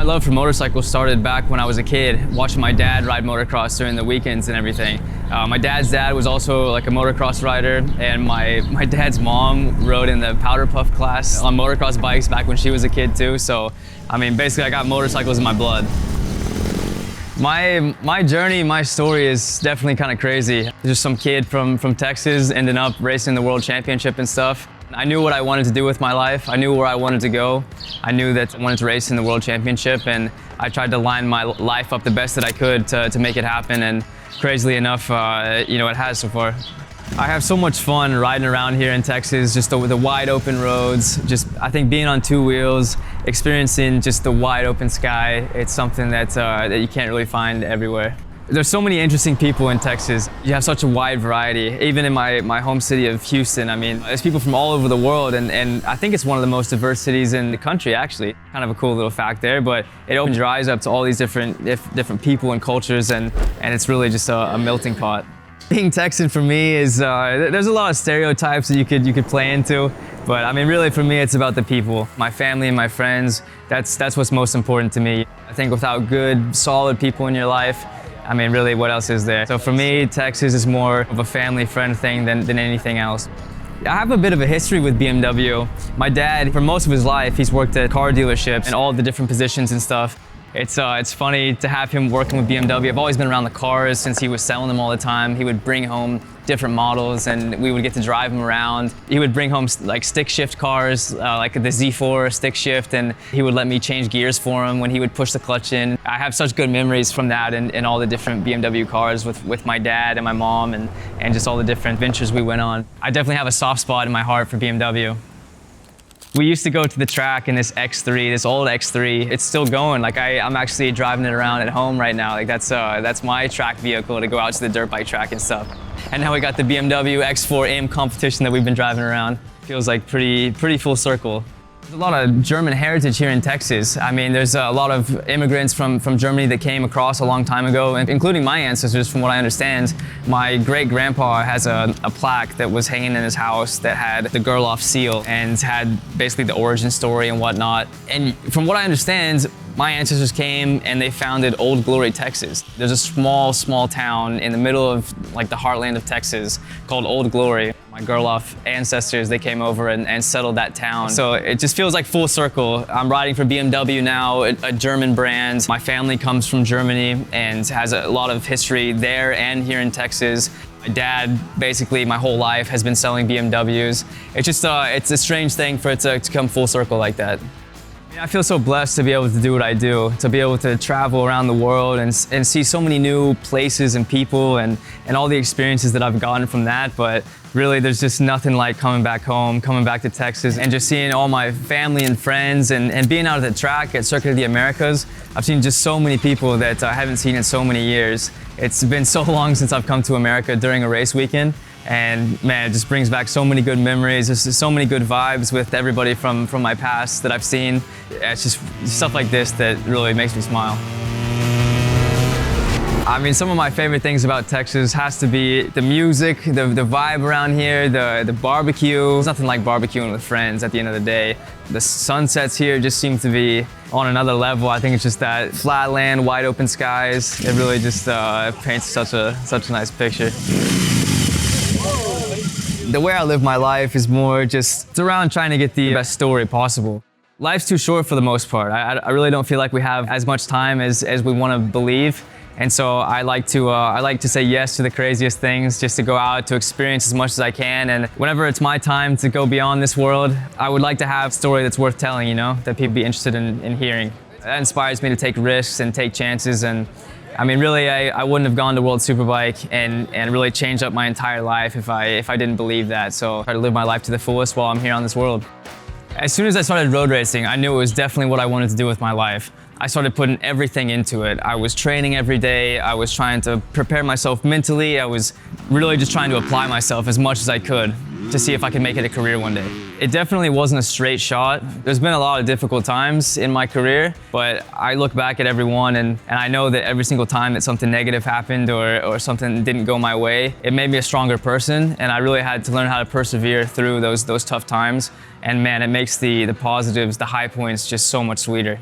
love for motorcycles started back when I was a kid, watching my dad ride motocross during the weekends and everything. My dad's dad was also like a motocross rider, and my dad's mom rode in the powder puff class on motocross bikes back when she was a kid too. So, I mean, basically I got motorcycles in my blood. My journey, my story is definitely kind of crazy. Just some kid from Texas ending up racing the world championship and stuff. I knew what I wanted to do with my life. I knew where I wanted to go. I knew that I wanted to race in the world championship, and I tried to line my life up the best that I could to make it happen, and crazily enough, it has so far. I have so much fun riding around here in Texas, just the wide open roads, I think being on two wheels, experiencing just the wide open sky, it's something that you can't really find everywhere. There's so many interesting people in Texas. You have such a wide variety. Even in my home city of Houston, I mean, there's people from all over the world, and I think it's one of the most diverse cities in the country, actually. Kind of a cool little fact there, but it opens your eyes up to all these different people and cultures, and it's really just a melting pot. Being Texan for me is, there's a lot of stereotypes that you could play into, but I mean, really for me, it's about the people. My family and my friends, that's what's most important to me. I think without good, solid people in your life, I mean, really, what else is there? So for me, Texas is more of a family friend thing than anything else. I have a bit of a history with BMW. My dad, for most of his life, he's worked at car dealerships and all the different positions and stuff. It's funny to have him working with BMW. I've always been around the cars since he was selling them all the time. He would bring home different models and we would get to drive them around. He would bring home like stick shift cars, like the Z4 stick shift, and he would let me change gears for him when he would push the clutch in. I have such good memories from that and all the different BMW cars with my dad and my mom and just all the different ventures we went on. I definitely have a soft spot in my heart for BMW. We used to go to the track in this X3, this old X3. It's still going. Like I'm actually driving it around at home right now. Like that's my track vehicle to go out to the dirt bike track and stuff. And now we got the BMW X4M competition that we've been driving around. Feels like pretty full circle. There's a lot of German heritage here in Texas. I mean, there's a lot of immigrants from Germany that came across a long time ago, including my ancestors, from what I understand. My great-grandpa has a plaque that was hanging in his house that had the Gerloff seal and had basically the origin story and whatnot. And from what I understand, my ancestors came and they founded Old Glory, Texas. There's a small town in the middle of like the heartland of Texas called Old Glory. My Gerloff ancestors, they came over and settled that town. So it just feels like full circle. I'm riding for BMW now, a German brand. My family comes from Germany and has a lot of history there and here in Texas. My dad, basically my whole life, has been selling BMWs. It's just, it's a strange thing for it to come full circle like that. I feel so blessed to be able to do what I do, to be able to travel around the world and see so many new places and people and all the experiences that I've gotten from that. But really, there's just nothing like coming back home, coming back to Texas and just seeing all my family and friends and being out at the track at Circuit of the Americas. I've seen just so many people that I haven't seen in so many years. It's been so long since I've come to America during a race weekend. And man, it just brings back so many good memories. There's just so many good vibes with everybody from my past that I've seen. It's just stuff like this that really makes me smile. I mean, some of my favorite things about Texas has to be the music, the vibe around here, the barbecue. There's nothing like barbecuing with friends at the end of the day. The sunsets here just seem to be on another level. I think it's just that flat land, wide open skies. It really just paints such a nice picture. The way I live my life is more just around trying to get the best story possible. Life's too short for the most part. I really don't feel like we have as much time as we want to believe. And so I like to say yes to the craziest things, just to go out to experience as much as I can. And whenever it's my time to go beyond this world, I would like to have a story that's worth telling, you know, that people be interested in hearing. That inspires me to take risks and take chances. And I mean, really, I wouldn't have gone to World Superbike and really changed up my entire life if I didn't believe that. So I try to live my life to the fullest while I'm here on this world. As soon as I started road racing, I knew it was definitely what I wanted to do with my life. I started putting everything into it. I was training every day. I was trying to prepare myself mentally. I was really just trying to apply myself as much as I could to see if I could make it a career one day. It definitely wasn't a straight shot. There's been a lot of difficult times in my career, but I look back at every one and I know that every single time that something negative happened or something didn't go my way, it made me a stronger person, and I really had to learn how to persevere through those tough times. And man, it makes the positives, the high points just so much sweeter.